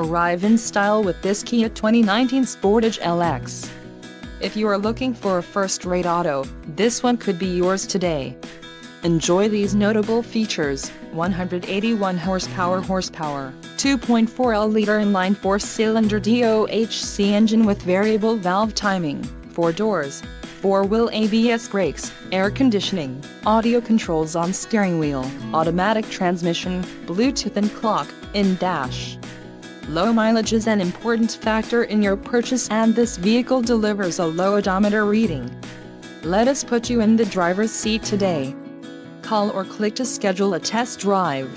Arrive in style with this Kia 2019 Sportage LX. If you are looking for a first-rate auto, this one could be yours today. Enjoy these notable features: 181 horsepower, 2.4L inline 4-cylinder DOHC engine with variable valve timing, 4 doors, 4-wheel ABS brakes, air conditioning, audio controls on steering wheel, automatic transmission, Bluetooth and clock-in dash. Low mileage is an important factor in your purchase, and this vehicle delivers a low odometer reading. Let us put you in the driver's seat today. Call or click to schedule a test drive.